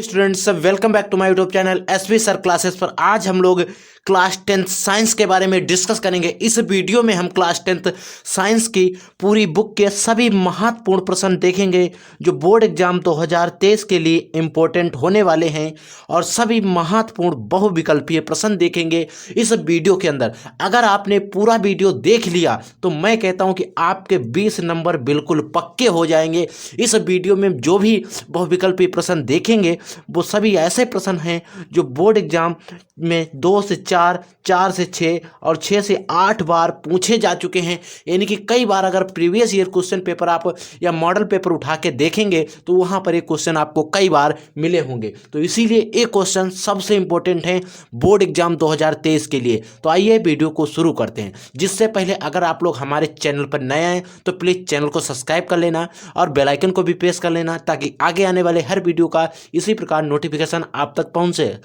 Students, welcome back to my YouTube channel SV sir classes पर। आज हम लोग क्लास 10th साइंस के बारे में डिस्कस करेंगे। इस वीडियो में हम क्लास 10th साइंस की पूरी बुक के सभी महत्वपूर्ण प्रश्न देखेंगे जो बोर्ड एग्जाम 2023 के लिए इम्पोर्टेंट होने वाले हैं और सभी महत्वपूर्ण बहुविकल्पीय प्रश्न देखेंगे इस वीडियो के अंदर। अगर आपने पूरा वीडियो देख लिया तो मैं कहता हूं कि आपके 20 नंबर बिल्कुल पक्के हो जाएंगे। इस वीडियो में जो भी बहुविकल्पीय प्रश्न देखेंगे वो सभी ऐसे प्रश्न हैं जो बोर्ड एग्जाम में 2 से 4, 4 से 6 और 6 से 8 बार पूछे जा चुके हैं। यानी कि कई बार अगर प्रीवियस ईयर क्वेश्चन पेपर आप या मॉडल पेपर उठा के देखेंगे तो वहाँ पर एक क्वेश्चन आपको कई बार मिले होंगे। तो इसीलिए एक क्वेश्चन सबसे इंपॉर्टेंट है बोर्ड एग्जाम 2023 के लिए। तो आइए वीडियो को शुरू करते हैं। जिससे पहले अगर आप लोग हमारे चैनल पर नए हैं तो प्लीज़ चैनल को सब्सक्राइब कर लेना और बेल आइकन को भी प्रेस कर लेना ताकि आगे आने वाले हर वीडियो का इसी प्रकार नोटिफिकेशन आप तक पहुंचे।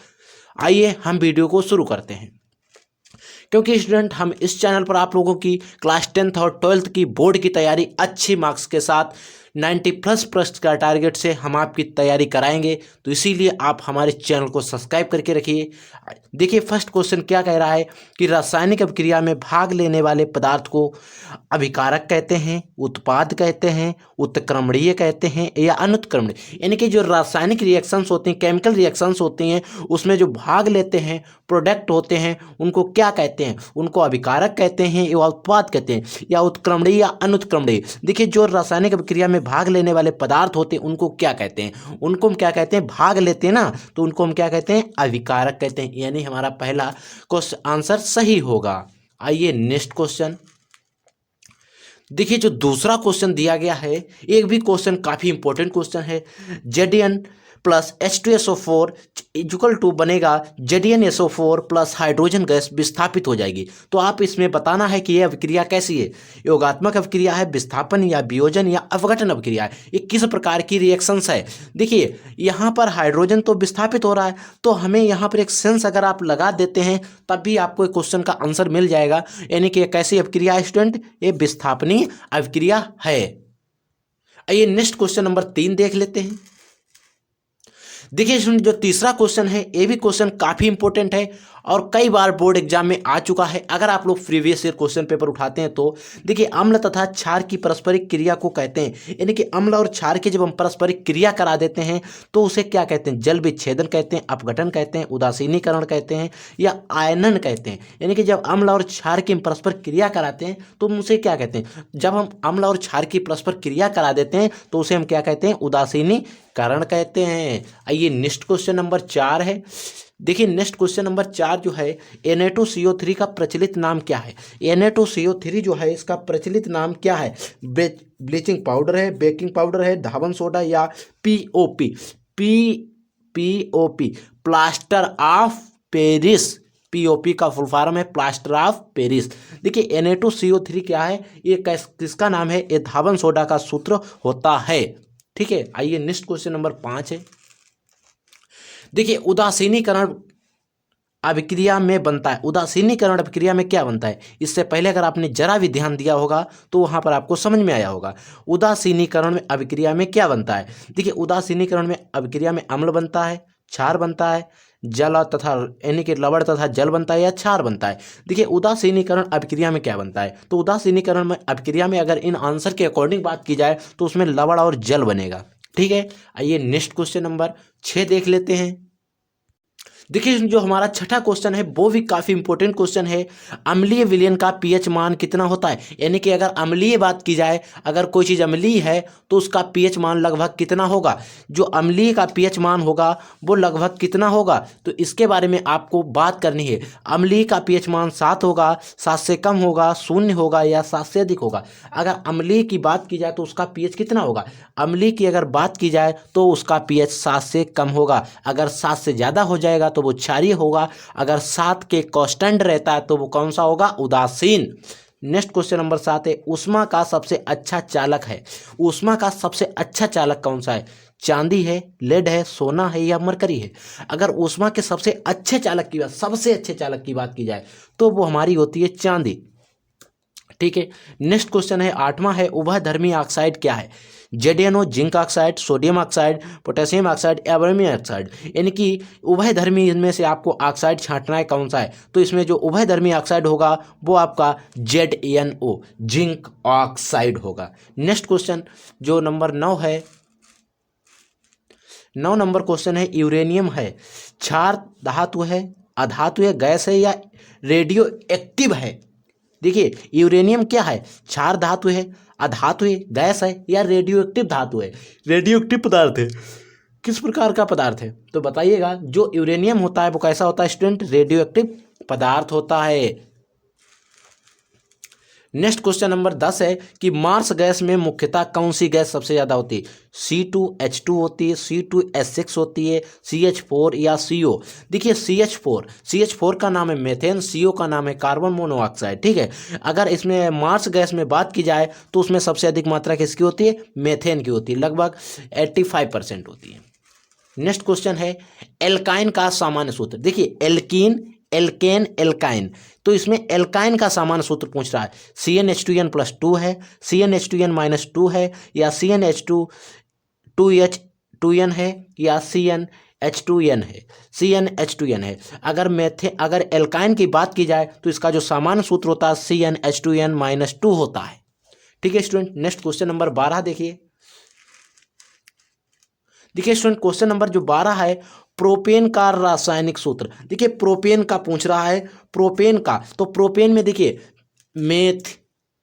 आइए हम वीडियो को शुरू करते हैं। क्योंकि स्टूडेंट हम इस चैनल पर आप लोगों की क्लास 10th और 12th की बोर्ड की तैयारी अच्छी मार्क्स के साथ 90+ का टारगेट से हम आपकी तैयारी कराएंगे। तो इसीलिए आप हमारे चैनल को सब्सक्राइब करके रखिए। देखिए फर्स्ट क्वेश्चन क्या कह रहा है कि रासायनिक अभिक्रिया में भाग लेने वाले पदार्थ को अभिकारक कहते हैं, उत्पाद कहते हैं, उत्क्रमणीय कहते हैं या अनुत्क्रमणीय। यानी कि जो रासायनिक रिएक्शंस होते हैं, केमिकल रिएक्शंस होती हैं, उसमें जो भाग लेते हैं, प्रोडक्ट होते हैं, उनको क्या कहते हैं? उनको अभिकारक कहते हैं या उत्पाद कहते हैं या उत्क्रमणीय या अनुत्क्रमणीय। देखिए जो रासायनिक अभिक्रिया में भाग लेने वाले पदार्थ होते हैं उनको क्या कहते हैं? उनको हम क्या कहते हैं? भाग लेते हैं ना, तो उनको हम क्या कहते हैं? अभिकारक कहते हैं। यानी हमारा पहला क्वेश्चन आंसर सही होगा। आइए नेक्स्ट क्वेश्चन देखिए। जो दूसरा क्वेश्चन दिया गया है एक भी क्वेश्चन काफी इंपॉर्टेंट क्वेश्चन है। Zn plus H2SO4 equal to बनेगा ZnSO4 प्लस हाइड्रोजन गैस विस्थापित हो जाएगी। तो आप इसमें बताना है कि यह अभिक्रिया कैसी है, योगात्मक अभिक्रिया है, विस्थापन या वियोजन या अपघटन अभिक्रिया है, ये किस प्रकार की रिएक्शंस है। देखिए यहाँ पर हाइड्रोजन तो विस्थापित हो रहा है तो हमें यहाँ पर एक सेंस अगर आप लगा देते हैं तब भी आपको एक क्वेश्चन का आंसर मिल जाएगा। यानी कि कैसी अभिक्रिया है स्टूडेंट? ये विस्थापनीय अभिक्रिया है। आइए नेक्स्ट क्वेश्चन नंबर 3 देख लेते हैं। देखिए जो तीसरा क्वेश्चन है ये भी क्वेश्चन काफ़ी इंपॉर्टेंट है और कई बार बोर्ड एग्जाम में आ चुका है। अगर आप लोग प्रीवियस ईयर क्वेश्चन पेपर उठाते हैं तो देखिए अम्ल तथा क्षार की पारस्परिक क्रिया को कहते हैं। यानी कि अम्ल और क्षार की जब हम पारस्परिक क्रिया करा देते हैं तो उसे क्या कहते हैं? जल विच्छेदन कहते हैं, अपघटन कहते हैं, उदासीनीकरण कहते हैं या आयनन कहते हैं। यानी कि जब अम्ल और क्षार की हम परस्पर क्रिया कराते हैं तो हम उसे क्या कहते हैं? जब हम अम्ल और क्षार की परस्पर क्रिया करा देते हैं तो उसे हम क्या कहते हैं? उदासीनीकरण कहते हैं। आइए नेक्स्ट क्वेश्चन नंबर 4 है। देखिए नेक्स्ट क्वेश्चन नंबर 4 जो है Na2CO3 का प्रचलित नाम क्या है? Na2CO3 जो है इसका प्रचलित नाम क्या है? ब्लीचिंग पाउडर है, बेकिंग पाउडर है, धावन सोडा या POP? POP plaster of Paris. POP का फुल फॉर्म है प्लास्टर ऑफ पेरिस। देखिए Na2CO3 क्या है? ये किसका नाम है? ये धावन सोडा का सूत्र होता है। ठीक है। आइए नेक्स्ट क्वेश्चन नंबर 5 है। देखिए उदासीनीकरण अभिक्रिया में बनता है। उदासीनीकरण अभिक्रिया में क्या बनता है? इससे पहले अगर आपने जरा भी ध्यान दिया होगा तो वहां पर आपको समझ में आया होगा। उदासीनीकरण में अभिक्रिया में क्या बनता है? देखिए उदासीनीकरण में अभिक्रिया में अम्ल बनता है, क्षार बनता है, जल तथा यानी कि लवण तथा जल बनता है या क्षार बनता है। देखिए उदासीनीकरण अभिक्रिया में क्या बनता है? तो उदासीनीकरण में अभिक्रिया में अगर इन आंसर के अकॉर्डिंग बात की जाए तो उसमें लवण और जल बनेगा। ठीक है। आइए नेक्स्ट क्वेश्चन नंबर 6 देख लेते हैं। देखिए जो हमारा छठा क्वेश्चन है वो भी काफ़ी इंपॉर्टेंट क्वेश्चन है। अम्लीय विलयन का पीएच मान कितना होता है? यानी कि अगर अम्लीय बात की जाए, अगर कोई चीज़ अम्लीय है तो उसका पीएच मान लगभग कितना होगा? जो अम्लीय का पीएच मान होगा वो लगभग कितना होगा? तो इसके बारे में आपको बात करनी है। अम्लीय का पीएच मान 7 होगा, 7 से कम होगा, 0 होगा या 7 से अधिक होगा। अगर अम्लीय की बात की जाए तो उसका पीएच कितना होगा? अम्लीय की अगर बात की जाए तो उसका पीएच 7 से कम होगा। अगर 7 से ज़्यादा हो जाएगा तो वो क्षारीय होगा। अगर 7 के कांस्टेंट रहता है तो वो कौन सा होगा? उदासीन। नेक्स्ट क्वेश्चन नंबर 7 है। ऊष्मा का सबसे अच्छा चालक है। ऊष्मा का सबसे अच्छा चालक कौन सा है? चांदी है, लेड है, सोना है या मरकरी है? अगर ऊष्मा के सबसे अच्छे चालक की बात, सबसे अच्छे चालक की बात की जाए तो वो हमारी होती है चांदी। ठीक है। नेक्स्ट क्वेश्चन है 8वां है, उभयधर्मी ऑक्साइड क्या है? जेडीएनओ, zinc oxide, sodium oxide, potassium oxide, aluminium oxide. यानी कि उभयधर्मी इनमें से आपको ऑक्साइड छांटना है कौन सा है? तो इसमें जो उभयधर्मी ऑक्साइड होगा वो आपका जेडएनओ, जिंक ऑक्साइड होगा। नेक्स्ट क्वेश्चन जो नंबर 9 है, 9 नंबर क्वेश्चन है, यूरेनियम है क्षार धातु है, अधातु है, गैस है या रेडियो एक्टिव है? देखिए यूरेनियम क्या है? क्षार धातु है, अधातु है, गैस है या रेडियो एक्टिव धातु है? रेडियो एक्टिव पदार्थ है। किस प्रकार का पदार्थ है? तो बताइएगा। जो यूरेनियम होता है वो कैसा होता है स्टूडेंट? रेडियो एक्टिव पदार्थ होता है। नेक्स्ट क्वेश्चन नंबर 10 है कि मार्स गैस में मुख्यतः कौन सी गैस सबसे ज़्यादा होती है? C2H2 होती है, C2H6 होती है, CH4 या CO? देखिए CH4 का नाम है मेथेन, CO का नाम है कार्बन मोनोऑक्साइड। ठीक है। अगर इसमें मार्स गैस में बात की जाए तो उसमें सबसे अधिक मात्रा किसकी होती है? मेथेन की होती है, लगभग 85% होती है। नेक्स्ट क्वेश्चन है एल्काइन का सामान्य सूत्र। देखिए एल्कीन, एल्केन, एल्काइन, तो इसमें एल्काइन का सामान्य सूत्र पूछ रहा है। CnH2n+2 है, CnH2n-2 है या CnH2n है या CnH2n है? CnH2n है। अगर एल्काइन की बात की जाए तो इसका जो सामान्य सूत्र होता है CnH2n-2 होता है। ठीक है स्टूडेंट। नेक्स्ट क्वेश्चन नंबर 12 देखिए स्टूडेंट, क्वेश्चन नंबर जो 12 है, प्रोपेन का रासायनिक सूत्र। देखिए प्रोपेन का पूछ रहा है, प्रोपेन का। तो प्रोपेन में देखिए मेथ,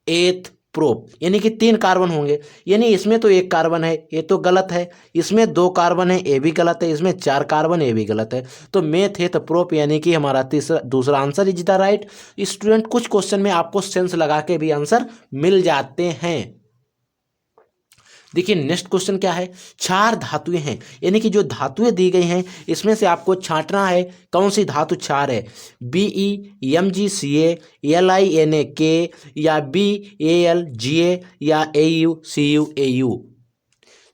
एथ, प्रोप, यानी कि 3 कार्बन होंगे। यानी इसमें तो 1 कार्बन है, ये तो गलत है। इसमें 2 कार्बन है, ये भी गलत है। इसमें 4 कार्बन, ये भी गलत है। तो मेथ, एथ, प्रोप यानी कि हमारा दूसरा answer is the right. Student कुछ क्वेश्चन में आपको सेंस लगा के भी आंसर मिल जाते हैं। देखिए नेक्स्ट क्वेश्चन क्या है? क्षार धातुएं हैं, यानी कि जो धातुएं दी गई हैं इसमें से आपको छांटना है कौन सी धातु क्षार है? BeMgCa, LiNaK या BAlGa या AuCuAu,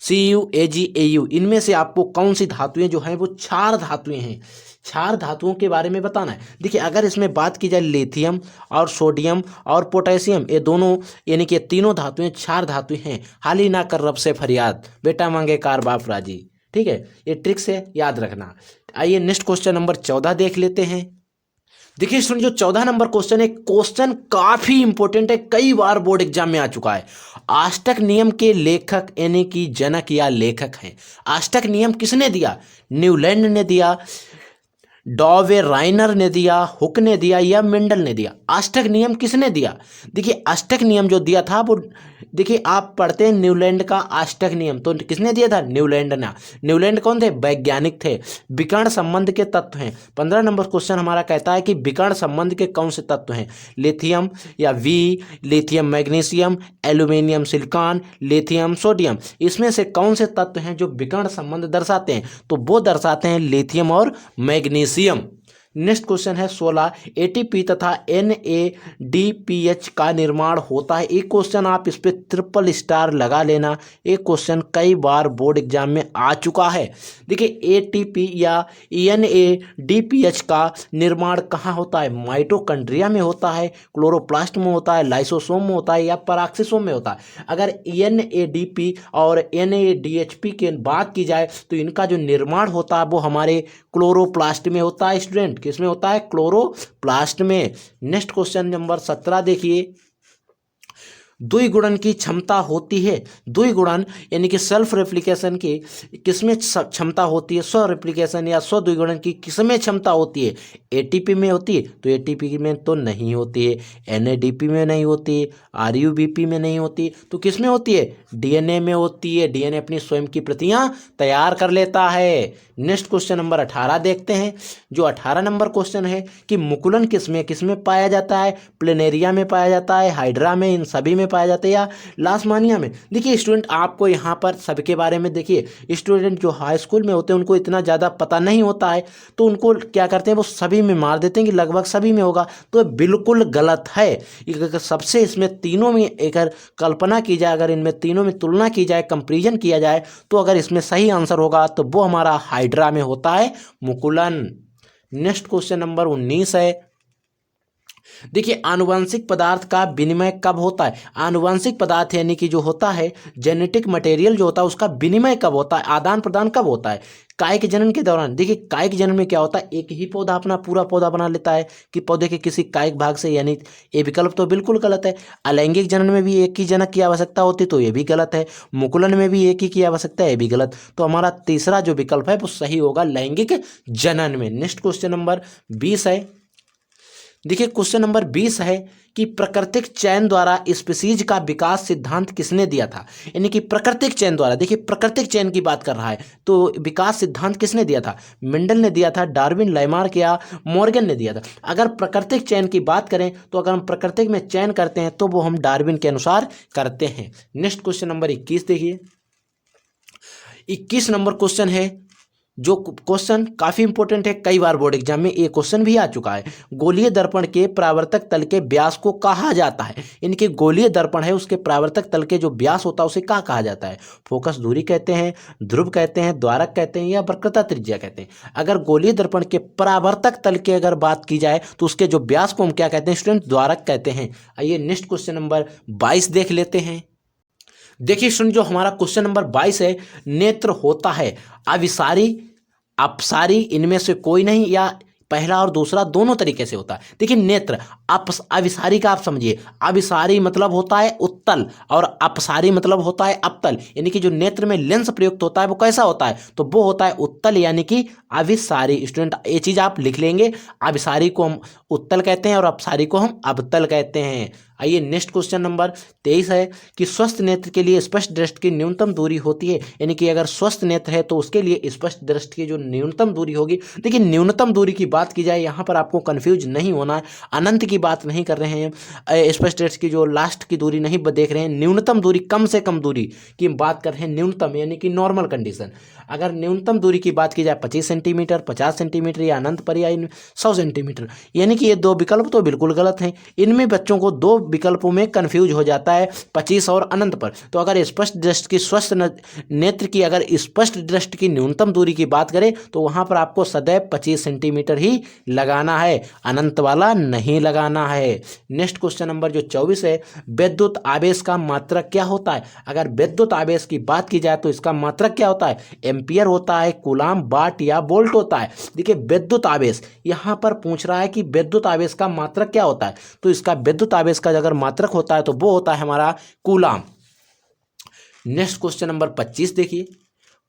CuAgAu। इनमें से आपको कौन सी धातुएं जो हैं वो क्षार धातुएं हैं? क्षार धातुओं के बारे में बताना है। देखिए अगर इसमें बात की जाए लिथियम और सोडियम और पोटेशियम, ये दोनों यानी कि तीनों धातुएं क्षार धातुएं हैं। हाल ही ना कर रब से फरियाद, बेटा मांगे कार बाप राजी। ठीक है, ये ट्रिक से याद रखना। आइए नेक्स्ट क्वेश्चन नंबर 14 देख लेते हैं। देखिए स्टूडेंट जो 14 नंबर क्वेश्चन है, क्वेश्चन काफी इंपॉर्टेंट है, कई बार बोर्ड एग्जाम में आ चुका है। आष्टक नियम के लेखक यानी कि जनक या लेखक हैं। आष्टक नियम किसने दिया? न्यूलैंड ने दिया, डॉवे राइनर ने दिया, हुक ने दिया या मेंडल ने दिया? आष्टक नियम किसने दिया? देखिए आष्टक नियम जो दिया था वो, देखिए आप पढ़ते हैं न्यूलैंड का आष्टक नियम, तो किसने दिया था? न्यूलैंड ने। न्यूलैंड कौन थे? वैज्ञानिक थे। विकर्ण संबंध के तत्व हैं। 15 नंबर क्वेश्चन हमारा कहता है कि विकर्ण संबंध के कौन से तत्व हैं? लिथियम या lithium magnesium, aluminium silicon, lithium sodium. इसमें से कौन से तत्व हैं जो विकर्ण संबंध दर्शाते हैं? तो वो दर्शाते हैं लिथियम और मैग्नीशियम। नेक्स्ट क्वेश्चन है 16, ATP तथा NADPH का निर्माण होता है। एक क्वेश्चन आप इस पे ट्रिपल स्टार लगा लेना, एक क्वेश्चन कई बार बोर्ड एग्जाम में आ चुका है। देखिए ATP या NADPH का निर्माण कहाँ होता है? माइटोकॉन्ड्रिया में होता है, क्लोरोप्लास्ट में होता है, लाइसोसोम में होता है या पराक्सीसोम में होता है? अगर NADP और NADHP की बात की जाए तो इनका जो निर्माण होता है वो हमारे क्लोरोप्लास्ट में होता है। स्टूडेंट किसमें होता है? क्लोरोप्लास्ट में। नेक्स्ट क्वेश्चन नंबर 17 देखिए, द्विगुणन की क्षमता होती है। द्विगुणन यानी कि सेल्फ रेप्लिकेशन की किसमें क्षमता होती है? स्व रेप्लिकेशन या स्व द्विगुणन की किसमें क्षमता होती है? ATP में होती है? तो ATP में तो नहीं होती है, NADP में नहीं होती है, RUBP में नहीं होती, तो किस में होती है? DNA में होती है। DNA अपनी स्वयं की प्रतियां तैयार कर लेता है। नेक्स्ट क्वेश्चन नंबर 18 देखते हैं। जो 18 नंबर क्वेश्चन है कि मुकुलन किसमें पाया जाता है? प्लेनेरिया में पाया जाता है, हाइड्रा में, इन सभी में पाया जाता है या लास्मानिया में? देखिए स्टूडेंट आपको यहाँ पर सबके बारे में, देखिए स्टूडेंट जो हाई स्कूल में होते हैं उनको इतना ज़्यादा पता नहीं होता है, तो उनको क्या करते हैं वो सभी में मार देते हैं कि लगभग सभी में होगा, तो बिल्कुल गलत है। सबसे इसमें तीनों में एक कल्पना की जाए, अगर इनमें तीनों में तुलना की जाए, कंपेरिजन किया जाए, तो अगर इसमें सही आंसर होगा तो वो हमारा हाइड्रा में होता है मुकुलन। नेक्स्ट क्वेश्चन नंबर 19 है। देखिए आनुवंशिक पदार्थ का विनिमय कब होता है? आनुवंशिक पदार्थ यानी कि जो होता है जेनेटिक मटेरियल जो होता है उसका विनिमय कब होता है, आदान प्रदान कब होता है? कायिक जनन के दौरान। देखिए कायिक जनन में क्या होता है, एक ही पौधा अपना पूरा पौधा बना लेता है कि पौधे के किसी कायिक भाग से, यानी ये विकल्प तो बिल्कुल गलत है। अलैंगिक जनन में भी एक ही जनक की आवश्यकता होती तो ये भी गलत है। मुकुलन में भी एक ही की आवश्यकता है, ये भी गलत। तो हमारा तीसरा जो विकल्प है वो सही होगा, लैंगिक जनन में। नेक्स्ट क्वेश्चन नंबर 20 है। देखिए क्वेश्चन नंबर 20 है कि प्राकृतिक चयन द्वारा स्पीसीज का विकास सिद्धांत किसने दिया था? यानी कि प्राकृतिक चयन द्वारा, देखिए प्राकृतिक चयन की बात कर रहा है तो विकास सिद्धांत किसने दिया था? मेंडल ने दिया था, डार्विन, लाइमार्क या मॉर्गन ने दिया था? अगर प्राकृतिक चयन की बात करें तो अगर हम प्राकृतिक में चयन करते हैं तो वो हम डार्विन के अनुसार करते हैं। नेक्स्ट क्वेश्चन नंबर 21 देखिए। 21 नंबर क्वेश्चन है, जो क्वेश्चन काफ़ी इंपॉर्टेंट है, कई बार बोर्ड एग्जाम में ये क्वेश्चन भी आ चुका है। गोलीय दर्पण के परावर्तक तल के व्यास को कहा जाता है? इनके गोलीय दर्पण है उसके परावर्तक तल के जो व्यास होता है उसे क्या कहा जाता है? फोकस दूरी कहते हैं, ध्रुव कहते हैं, द्वारक कहते हैं या वक्रता त्रिज्या कहते हैं? अगर गोलीय दर्पण के परावर्तक तल की अगर बात की जाए तो उसके जो व्यास को हम क्या कहते हैं स्टूडेंट? द्वारक कहते हैं। आइए नेक्स्ट क्वेश्चन नंबर 22 देख लेते हैं। देखिए स्टूडेंट जो हमारा क्वेश्चन नंबर 22 है, नेत्र होता है अभिसारी, अपसारी, इनमें से कोई नहीं, या पहला और दूसरा दोनों तरीके से होता है? देखिए नेत्र अभिसारी का आप समझिए, अभिसारी मतलब होता है उत्तल और अपसारी मतलब होता है अपतल, यानी कि जो नेत्र में लेंस प्रयुक्त होता है वो कैसा होता है? तो वो होता है उत्तल यानी कि अभिसारी। स्टूडेंट ये चीज आप लिख लेंगे, अभिसारी को हम उत्तल कहते हैं और अपसारी को हम अवतल कहते हैं। आइए नेक्स्ट क्वेश्चन नंबर 23 है कि स्वस्थ नेत्र के लिए स्पष्ट दृष्टि की न्यूनतम दूरी होती है, यानी कि अगर स्वस्थ नेत्र है तो उसके लिए स्पष्ट दृष्टि की जो न्यूनतम दूरी होगी। देखिए न्यूनतम दूरी की बात की जाए यहाँ पर आपको कंफ्यूज नहीं होना है, अनंत की बात नहीं कर रहे हैं, स्पष्ट दृष्टि की जो लास्ट की दूरी नहीं देख रहे हैं, न्यूनतम दूरी, कम से कम दूरी की बात कर रहे हैं, न्यूनतम यानी कि नॉर्मल कंडीशन। अगर न्यूनतम दूरी की बात की जाए 25 सेंटीमीटर, 50 सेंटीमीटर या अनंत पर या 100 सेंटीमीटर, यानी कि ये दो विकल्प तो बिल्कुल गलत हैं। इनमें बच्चों को दो विकल्पों में कंफ्यूज हो जाता है, 25 और अनंत पर। तो अगर स्पष्ट दृष्टि की, स्वस्थ नेत्र की अगर स्पष्ट दृष्टि की न्यूनतम दूरी की बात करें तो वहां पर आपको सदैव 25 सेंटीमीटर ही लगाना है, अनंत वाला नहीं लगाना है। नेक्स्ट क्वेश्चन नंबर जो 24 है, विद्युत आवेश का मात्रक क्या होता है? अगर विद्युत आवेश की बात की जाए तो इसका मात्रक क्या होता है? एम्पियर होता है, कूलाम, वाट या वोल्ट होता है? देखिए विद्युत आवेश यहां पर पूछ रहा है कि विद्युत आवेश का मात्रक क्या होता है, तो इसका विद्युत आवेश का अगर मात्रक होता है तो वो होता है हमारा कूलाम। नेक्स्ट क्वेश्चन नंबर 25 देखिए,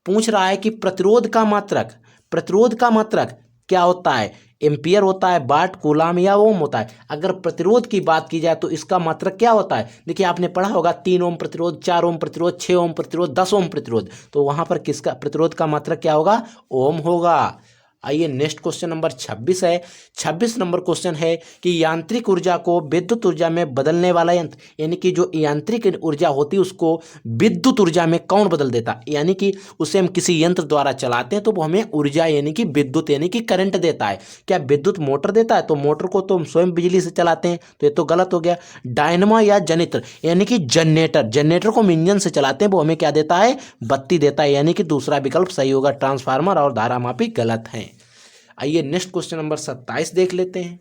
पूछ रहा है कि प्रतिरोध का मात्रक, प्रतिरोध का मात्रक क्या होता है? एम्पियर होता है, वाट, कूलाम या ओम होता है? अगर प्रतिरोध की बात की जाए तो इसका मात्रक क्या होता है? देखिए आपने पढ़ा होगा 3 ओम प्रतिरोध, 4 ओम प्रतिरोध, 6 ओम प्रतिरोध, 10 ओम प्रतिरोध, तो वहां पर किसका प्रतिरोध का मात्रक क्या होगा? ओम होगा। आइए नेक्स्ट क्वेश्चन नंबर 26 है। 26 नंबर क्वेश्चन है कि यांत्रिक ऊर्जा को विद्युत ऊर्जा में बदलने वाला यंत्र, यानी कि जो यांत्रिक ऊर्जा होती है उसको विद्युत ऊर्जा में कौन बदल देता है? यानी कि उसे हम किसी यंत्र द्वारा चलाते हैं तो वो हमें ऊर्जा यानी कि विद्युत यानी कि करंट देता है। क्या विद्युत मोटर देता है? तो मोटर को तो हम स्वयं बिजली से चलाते हैं, तो ये तो गलत हो गया। डायनमो या जनित्र यानी कि जनरेटर, जनरेटर को हम इंजन से चलाते हैं, वो हमें क्या देता है? बत्ती देता है, यानी कि दूसरा विकल्प सही होगा। ट्रांसफार्मर और धारामापी गलत है। आइए नेक्स्ट क्वेश्चन नंबर 27 देख लेते हैं।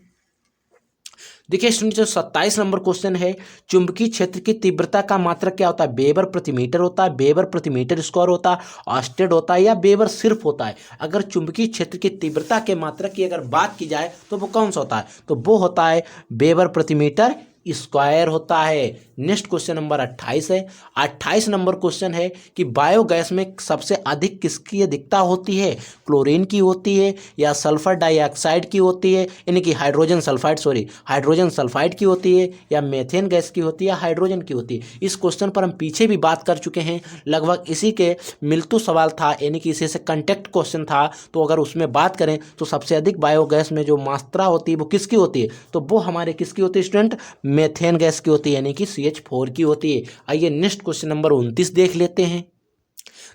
देखिए जो 27 नंबर क्वेश्चन है, चुंबकीय क्षेत्र की तीव्रता का मात्रक क्या होता है? वेबर प्रति मीटर होता है, वेबर प्रति मीटर स्क्वायर होता है, ऑस्टेड होता है या वेबर सिर्फ होता है? अगर चुंबकीय क्षेत्र की तीव्रता के मात्रक की अगर बात की जाए तो वो कौन सा होता है? तो वो होता है वेबर प्रति मीटर स्क्वायर होता है। नेक्स्ट क्वेश्चन नंबर 28 है। 28 नंबर क्वेश्चन है कि बायोगैस में सबसे अधिक किसकी अधिकता होती है? क्लोरीन की होती है या सल्फर डाइऑक्साइड की होती है, यानी कि हाइड्रोजन सल्फाइड की होती है, या मेथेन गैस की होती है, या हाइड्रोजन की होती है? इस क्वेश्चन पर हम पीछे भी बात कर चुके हैं, लगभग इसी के मिलतू सवाल था, यानी कि इसी से कंटेक्ट क्वेश्चन था। तो अगर उसमें बात करें तो सबसे अधिक बायोगैस में जो मात्रा होती है वो किसकी होती है? तो वो हमारे किसकी होती है स्टूडेंट? मेथेन गैस की होती है, यानी कि CH4 की होती है। आइए नेक्स्ट क्वेश्चन नंबर 29 देख लेते हैं।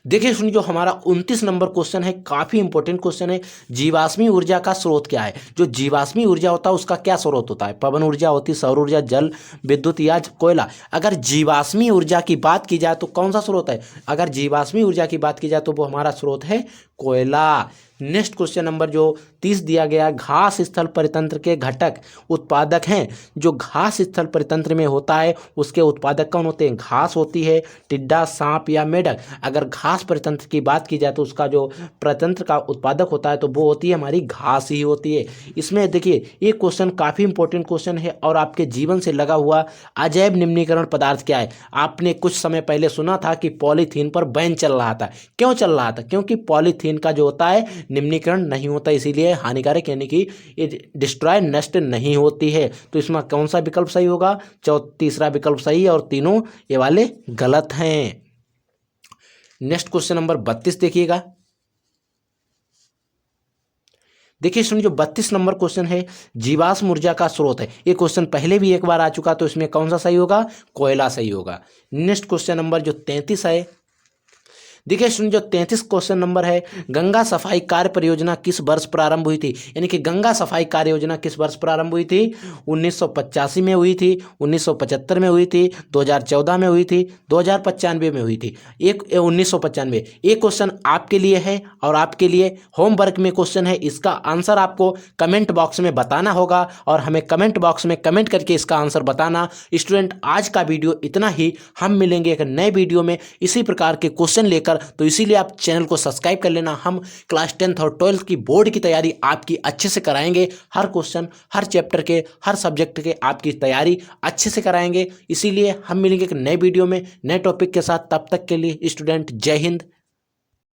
देखिए सुनिए जो हमारा 29 नंबर क्वेश्चन है, काफी इंपॉर्टेंट क्वेश्चन है। जीवाश्मी ऊर्जा का स्रोत क्या है? जो जीवाश्मी ऊर्जा होता है उसका क्या स्रोत होता है? पवन ऊर्जा होती है, सौर ऊर्जा, जल विद्युत या कोयला? अगर जीवाश्मी ऊर्जा की बात की जाए तो कौन सा स्रोत है? अगर जीवाश्मी ऊर्जा की बात की जाए तो वो हमारा स्रोत है कोयला। नेक्स्ट क्वेश्चन नंबर जो 30 दिया गया, घास स्थल परितंत्र के घटक उत्पादक हैं। जो घास स्थल परितंत्र में होता है उसके उत्पादक कौन होते हैं? घास होती है, टिड्डा, सांप या मेढक। अगर घास परितंत्र की बात की जाए तो उसका जो परितंत्र का उत्पादक होता है तो वो होती है हमारी घास ही होती है। इसमें देखिए ये क्वेश्चन काफ़ी इंपॉर्टेंट क्वेश्चन है और आपके जीवन से लगा हुआ। अजैव निम्नीकरण पदार्थ क्या है? आपने कुछ समय पहले सुना था कि पॉलीथीन पर बैन चल रहा था। क्यों चल रहा था? क्योंकि पॉलीथीन का जो होता है निम्नीकरण नहीं होता, इसीलिए हानिकारक यानी कि ये डिस्ट्रॉय, नष्ट नहीं होती है। तो इसमें कौन सा विकल्प सही होगा? तीसरा विकल्प सही है और तीनों ये वाले गलत हैं। नेक्स्ट क्वेश्चन नंबर 32 देखिएगा। देखिए सुनिए, जो 32 नंबर क्वेश्चन है, जीवाश्म ऊर्जा का स्रोत है। ये क्वेश्चन पहले भी एक बार आ चुका, तो इसमें कौन सा सही होगा? कोयला सही होगा। नेक्स्ट क्वेश्चन नंबर जो 33 है, देखिए सुनिए, जो 33 क्वेश्चन नंबर है, गंगा सफाई कार्य परियोजना किस वर्ष प्रारंभ हुई थी? यानी कि गंगा सफाई कार्य योजना किस वर्ष प्रारंभ हुई थी? 1985 में हुई थी, 1975 में हुई थी, 2014 में हुई थी, 2095 में हुई थी। 1995। एक क्वेश्चन आपके लिए है और आपके लिए होमवर्क में क्वेश्चन है। इसका आंसर आपको कमेंट बॉक्स में बताना होगा और हमें कमेंट बॉक्स में कमेंट करके इसका आंसर बताना। स्टूडेंट, आज का वीडियो इतना ही। हम मिलेंगे एक नए वीडियो में इसी प्रकार के क्वेश्चन लेकर। तो इसीलिए आप चैनल को सब्सक्राइब कर लेना। हम क्लास 10th और 12th की बोर्ड की तैयारी आपकी अच्छे से कराएंगे। हर क्वेश्चन, हर चैप्टर के, हर सब्जेक्ट के आपकी तैयारी अच्छे से कराएंगे। इसीलिए हम मिलेंगे एक नए वीडियो में नए टॉपिक के साथ। तब तक के लिए स्टूडेंट, जय हिंद,